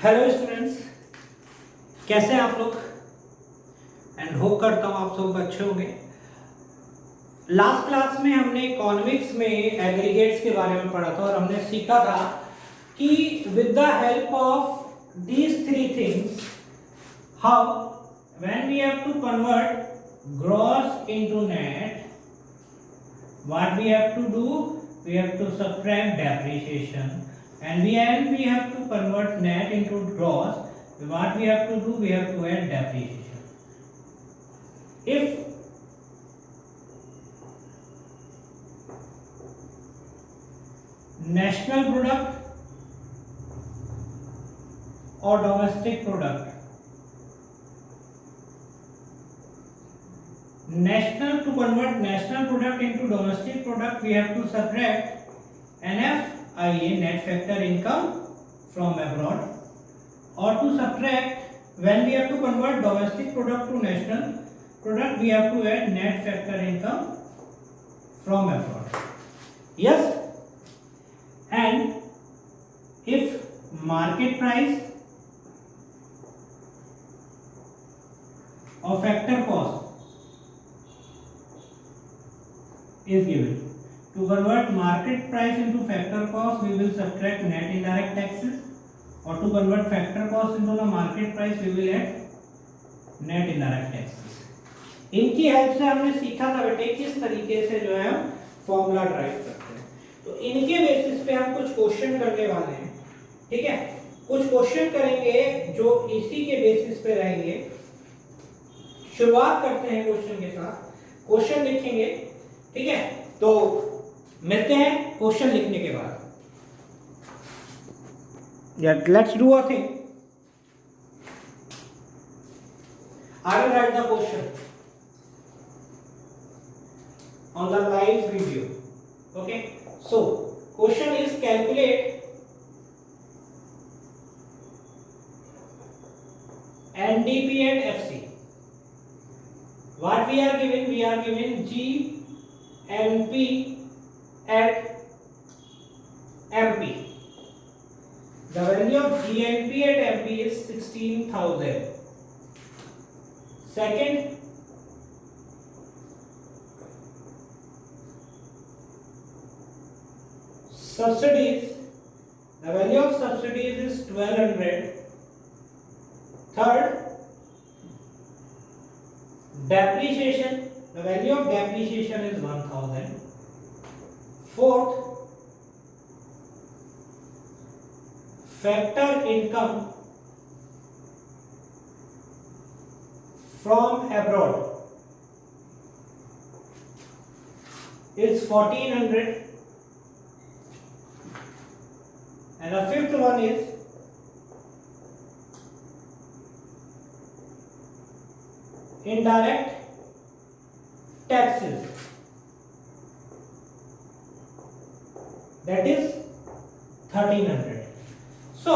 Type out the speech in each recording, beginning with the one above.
Hello students, कैसे हैं आप लोग। एंड होप करता हूँ आप सब अच्छे होंगे। लास्ट क्लास में हमने इकोनॉमिक्स में एग्रीगेट्स के बारे में पढ़ा था और हमने सीखा था कि with the help of these three things how when we have to convert gross into net what we have to do, we have to subtract depreciation, and we have to convert net into gross. What we have to do, we have to add depreciation. If national product or domestic product, to convert national product into domestic product, we have to subtract NFIA, net factor income from abroad, or to subtract when we have to convert domestic product to national product, we have to add net factor income from abroad. Yes, and if market price or factor cost is given. To convert market price into factor cost, we will subtract net indirect taxes, or to convert factor cost into the market price, we will add net indirect taxes. इनकी help से हमने सीखा था बेटे किस तरीके से जो है हम फॉर्मूला ड्राइव करते हैं। तो इनके बेसिस पे हम कुछ क्वेश्चन करने वाले हैं, ठीक है। कुछ क्वेश्चन करेंगे जो इसी के बेसिस पे रहेंगे। शुरुआत करते हैं क्वेश्चन के साथ। क्वेश्चन लिखेंगे, ठीक है। तो मिलते हैं क्वेश्चन लिखने के बाद। Let's do a thing. I will write the question on the live video. Okay. So question is calculate NDP and FC. What we are given? We are given GNP at MP. The value of GNP at MP is 16,000. Second, subsidies. The value of subsidies is 1200. Third, depreciation. The value of depreciation is 1000. Fourth, factor income from abroad is 1400. And the fifth one is indirect taxes, that is 1300. So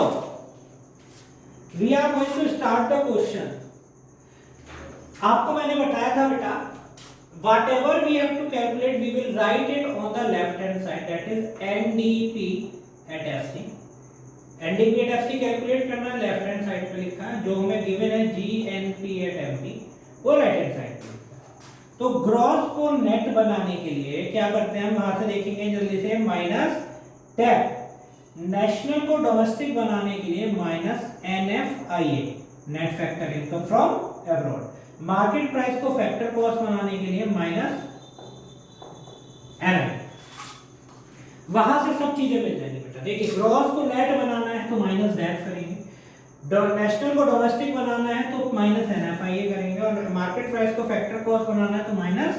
we are going to start the question. आपको मैंने बताया था बेटा, whatever we have to calculate, we will write it on the left hand side, that is NDP at FC. NDP at FC calculate करना left hand side पे लिखा है, जो हमें गिवन है GNP at MP वो राइट हैंड साइड पे लिखा है। तो ग्रॉस को नेट बनाने के लिए क्या करते हैं हम, वहां से देखेंगे जल्दी से, माइनस टैप। नेशनल को डोमेस्टिक बनाने के लिए minus NFIA, net factor income from abroad. Market price को फैक्टर कॉस्ट बनाने के लिए माइनस NI। वहां से सब चीजें मिल जाएंगी बेटा। देखिए, ग्रॉस को नेट बनाना है तो माइनस डेट करेंगे, नेशनल को डोमेस्टिक बनाना है तो माइनस NFIA करेंगे, और मार्केट प्राइस को फैक्टर कॉस्ट बनाना है तो माइनस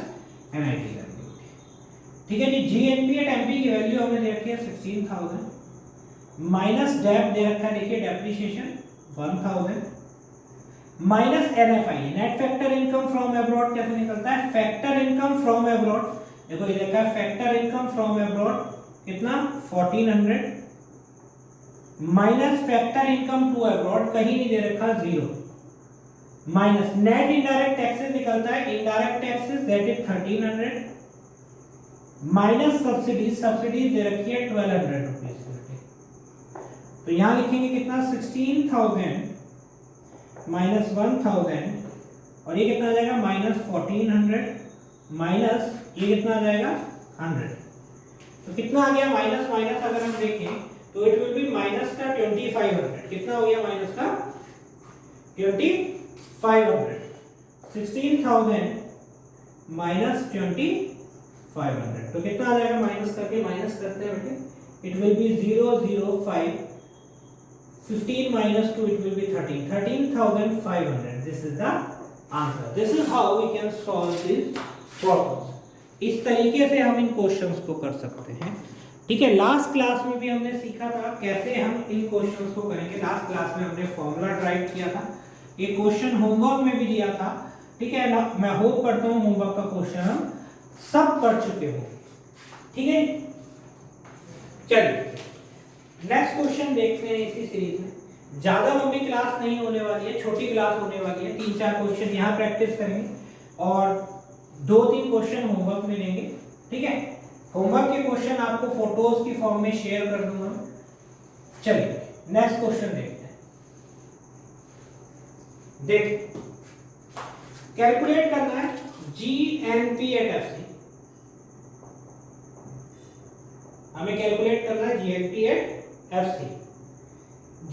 NIT करेंगे। ठीक है जी। GNP एट MP की वैल्यू हमें दे रखी है 16,000, माइनस डेट दे रखा है, देखिए depreciation 1000, minus NFIA, net factor income from abroad कैसे निकलता है, फैक्टर इनकम फ्रॉम अब्रॉड, देखो ये लिखा है फैक्टर इनकम फ्रॉम अब्रॉड कितना 1400, minus factor income to abroad, कहीं नहीं दे रखा 0, माइनस नेट इनडायरेक्ट टैक्सेस निकलता है, indirect taxes that is 1300, minus subsidies, subsidies दे रखी है 1200 रुपीज। तो यहां लिखेंगे कितना 16,000 माइनस 1,000 और ये कितना आ जाएगा माइनस 1,400 माइनस ये कितना आ जाएगा 100। तो कितना आ गया माइनस माइनस अगर हम देखें तो इट विल बी माइनस का 2500। कितना हो गया माइनस का 2500। 16,000 माइनस 2500 तो कितना आ जाएगा माइनस करके माइनस करते हैं बेटे it will be 005 15 minus 2 it will be 13,500 this is the answer this is how we can solve these problems इस तरीके से हम इन क्वेश्चंस को कर सकते हैं ठीक है लास्ट क्लास में भी हमने सीखा था कैसे हम इन क्वेश्चंस को करेंगे लास्ट क्लास में हमने फॉर्मूला ड्राइव किया था ये क्वेश्चन होमवर्क में भी दिया था ठीक है मैं होप करता हूं होमवर्क का क्वेश्चन हम सब पढ़ चुके हो ठीक है चलिए नेक्स्ट क्वेश्चन देखते हैं इसी सीरीज में ज्यादा लंबी क्लास नहीं होने वाली है छोटी क्लास होने वाली है 3-4 क्वेश्चन यहाँ प्रैक्टिस करेंगे और 2-3 क्वेश्चन होमवर्क में लेंगे ठीक है होमवर्क के क्वेश्चन आपको फोटोज की फॉर्म में शेयर कर दूंगा चलिए नेक्स्ट क्वेश्चन देखते हैं देख कैलकुलेट करना है GNP एट FC हमें कैलकुलेट करना है GNP एट FC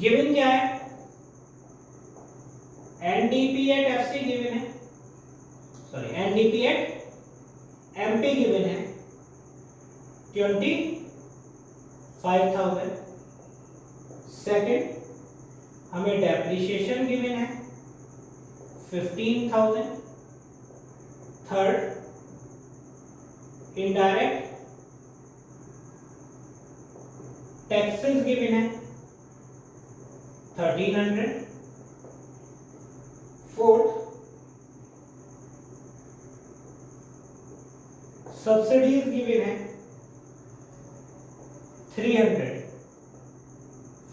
गिवन क्या है NDP एट FC गिवन है sorry NDP at MP given है 25,000 सेकंड हमें डेप्रिसिएशन गिवन है 15,000 थर्ड इनडायरेक्ट टैक्सेस गिवन है 1,300 फोर्थ सब्सिडीज गिवन है 300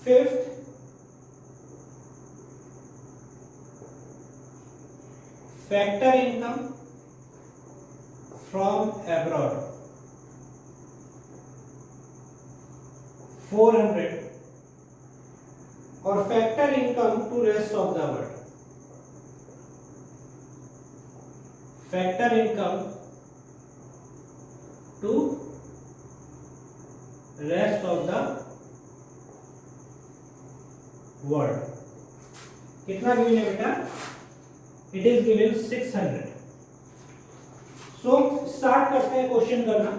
fifth factor income from abroad 400 और factor income to rest of the world factor income to rest of the world कितना given है बेटा it is given 600 so start करते हैं question करना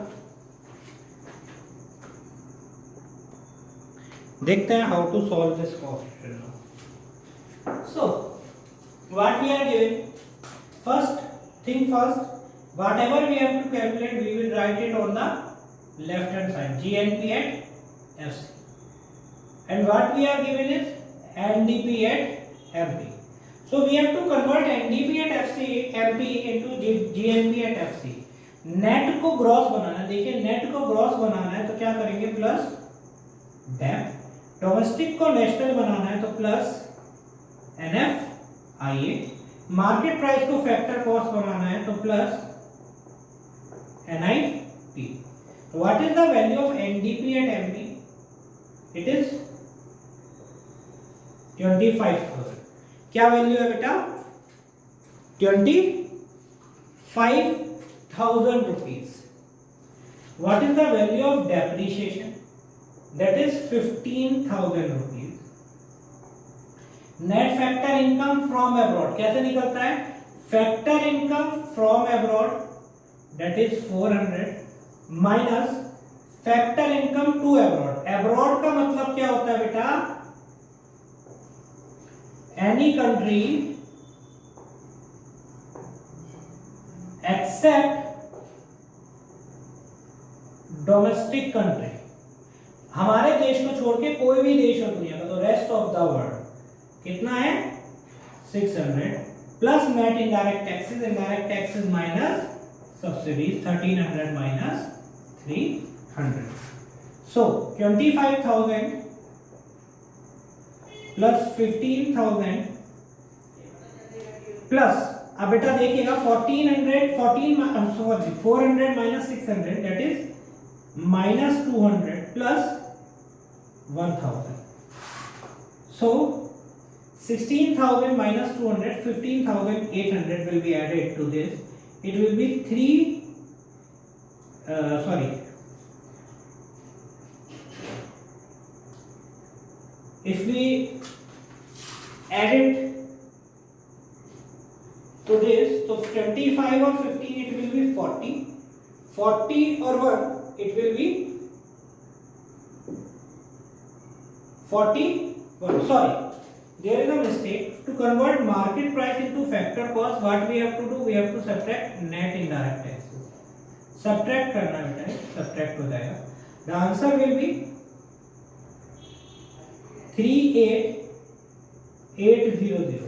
देखते हैं how to solve this question so what we are given first thing first whatever we have to calculate we will write it on the left hand side GNP at FC and what we are given is NDP at MP so we have to convert NDP at FC MP into GNP at FC net को gross बनाना है देखिए net को gross बनाना है तो क्या करेंगे plus Depp domestic को national बनाना है तो प्लस NFIA मार्केट प्राइस को फैक्टर कॉस्ट बनाना है तो plus NIP so what is the value of NDP at MP it is 25,000 क्या वैल्यू है बेटा 25,000 rupees what is the value of depreciation that is 15,000 rupees net factor income from abroad कैसे निकलता है factor income from abroad that is 400 minus factor income to abroad abroad का मतलब क्या होता है बेटा any country except domestic country हमारे देश को छोड़ के कोई भी देश हो दुनिया का तो रेस्ट ऑफ द वर्ल्ड कितना है 600 plus net indirect taxes minus subsidies 1,300 minus 300 सो 25,000 प्लस 15,000 प्लस अब बेटा देखिएगा 400 minus 600 that is minus 200 plus 1,000 So 16,000 minus 200, 15,800 will be added to this. It will be if we add it to this, so 25 or 15 it will be 40, 40 or 1 it will be 41. Sorry, there is a mistake. To convert market price into factor cost, what we have to do, we have to subtract net indirect taxes. Subtract करना बेटा है, subtract हो जाएगा. The answer will be 38800.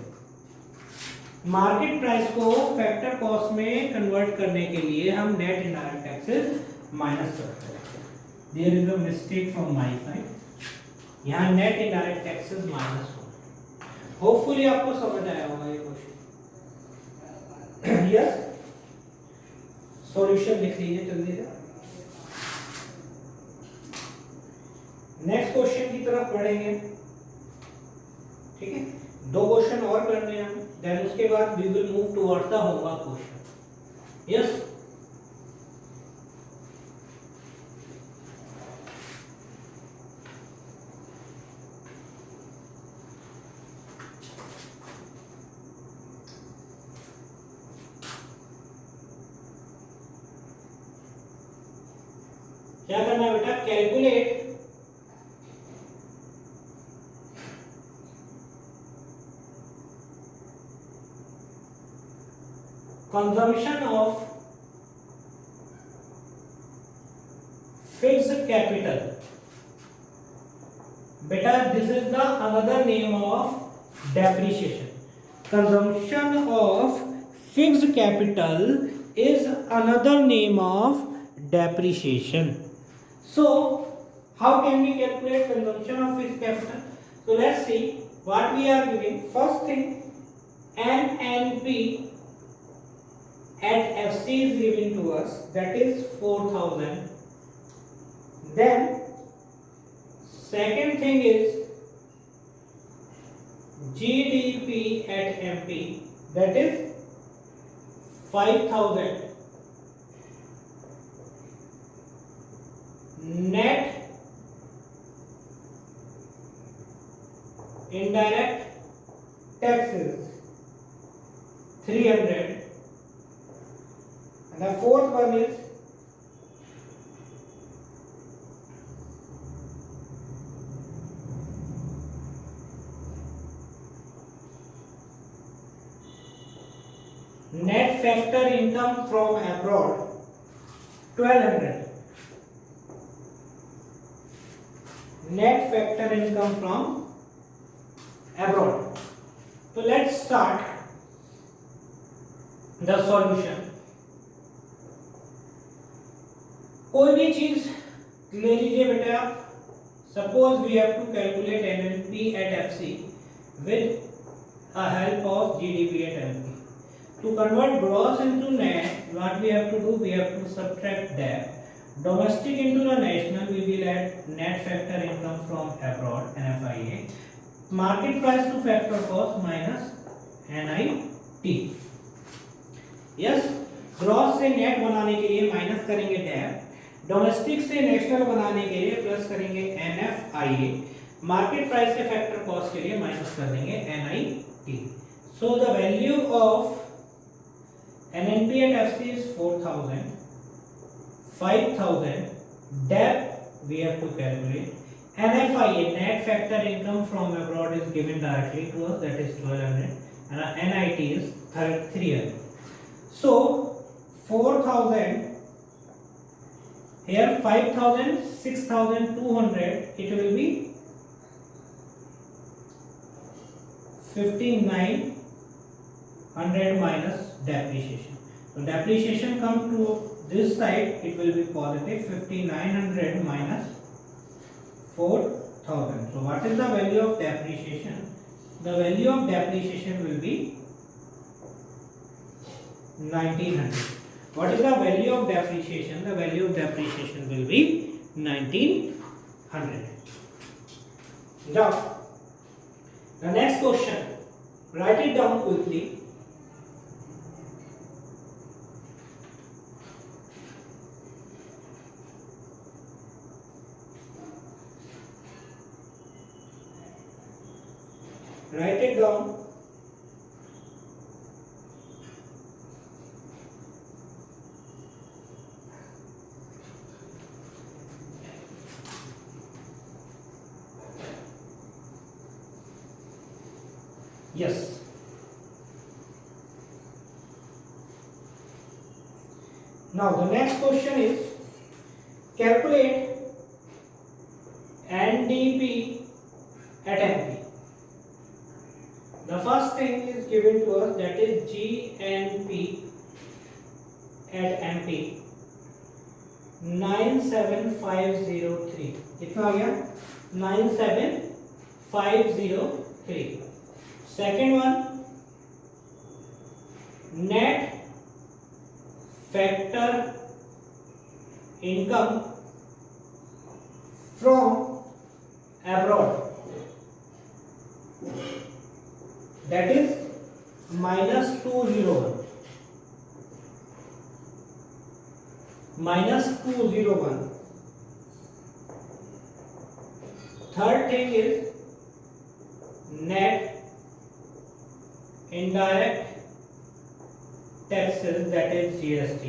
Market price को factor cost में convert करने के लिए हम नेट इनडायरेक्ट टैक्सेस माइनस करते हैं. There is a mistake from my side. यहाँ नेट इनडायरेक्ट टैक्सेस माइनस हो. होपफुली आपको समझ आया होगा ये क्वेश्चन. यस, सॉल्यूशन लिख लीजिए जल्दी से. नेक्स्ट क्वेश्चन की तरफ बढ़ेंगे. ठीक है, 2 क्वेश्चन और करने हैं हम, देन उसके बाद we will move toward the homework question. Yes, क्या करना है बेटा, calculate consumption of fixed capital. Beta, this is the another name of depreciation. Consumption of fixed capital is another name of depreciation. So how can we calculate consumption of fixed capital? So let's see what we are giving. First thing, NNP at FC is given to us, that is 4,000. Then second thing is GDP at MP, that is 5,000. Net indirect taxes 300. And the fourth one is net factor income from abroad 1200. Net factor income from abroad. So let's start the solution. कोई भी चीज ले लीजिए बेटा आप. Suppose we have to calculate NNP at FC with a help of GDP at MP. To convert gross into net, what we have to do, we have to subtract that. Domestic into the national, we will add net factor income from abroad, NFIA. Market price to factor cost minus NIT. Yes, gross से net बनाने के लिए minus करेंगे Depp. Domestic से national बनाने के लिए plus करेंगे NFIA. मार्केट प्राइस से फैक्टर कॉस्ट के लिए माइनस कर देंगे NIT. So the value of NNP at FC is 4,000. 5,000. DEP we have to calculate. NFIA, net factor income from abroad, is given directly to us, that is 1200, and NIT is 300. So 4,000 here, 5,000, 6,200, it will be 5,900 minus depreciation. So depreciation come to this side, it will be positive. 5,900 minus 4,000. So what is the value of depreciation? The value of depreciation will be 1,900. What is the value of depreciation? The value of depreciation will be 1,900. Now The next question, write it down quickly. Write it down. Yes. Now the next question is calculate NDP at MP. The first thing is given to us, that is GNP at MP 97503. कितना हो गया? 97503. Second one, net factor income from abroad, that is minus 201. Third thing is net indirect taxes, that is GST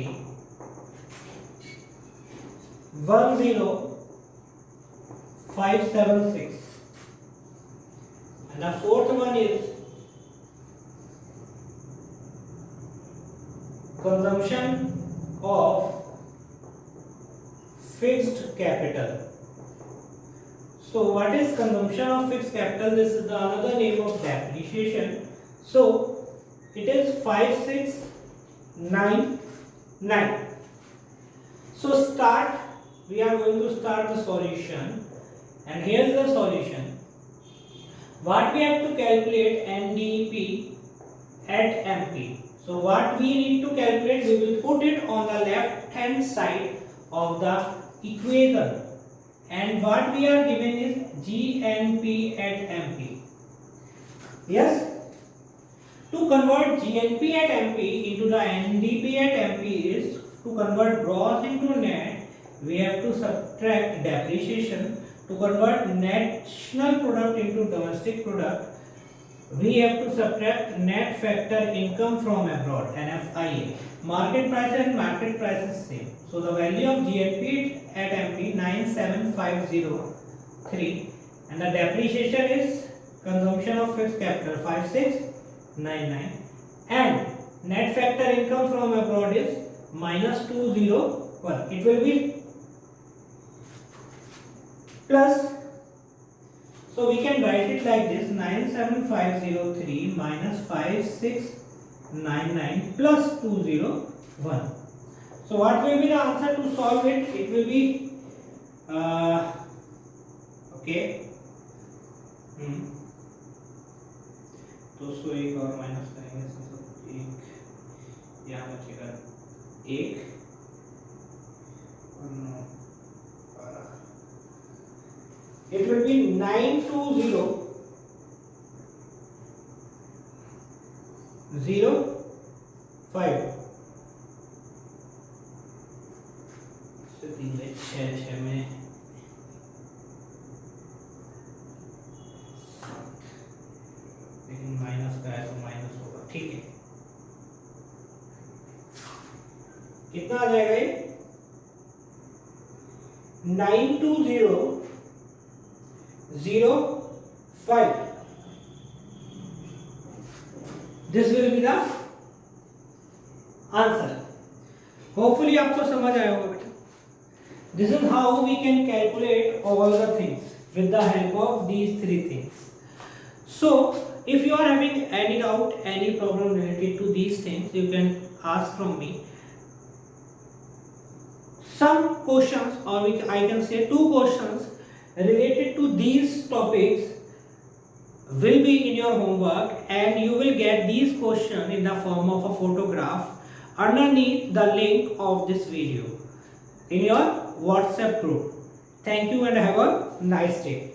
10576. And the fourth one is consumption of fixed capital. So what is consumption of fixed capital? This is the another name of depreciation. So it is 5699. So we are going to start the solution, and here's the solution. What we have to calculate NDP at MP. So what we need to calculate, we will put it on the left hand side of the equation, and what we are given is GNP at MP. Yes. To convert GNP at MP into the NDP at MP is to convert gross into net. We have to subtract depreciation. To convert national product into domestic product, we have to subtract net factor income from abroad, NFIA. Market price and market price is same. So the value of GNP at MP 97503, and the depreciation is consumption of fixed capital 5699, and net factor income from abroad is minus 201. It will be plus, so we can write it like this: 97503 minus 5699 plus 201. So what will be the answer to solve it? It will be okay. तो 101 और minus करेंगे, एक यहाँ बचेगा 1 और 9 12. It will be 92005. तो 3 में 6 में माइनस का है तो माइनस होगा, ठीक है. कितना आ जाएगा ये? 92005. This will be the answer. Hopefully आपको समझ आया होगा बेटा. This is how we can calculate all the things with the help of these three things. So if you are having any doubt, any problem related to these things, you can ask from me. Some questions, or I can say 2 questions related to these topics will be in your homework, and you will get these questions in the form of a photograph underneath the link of this video in your WhatsApp group. Thank you and have a nice day.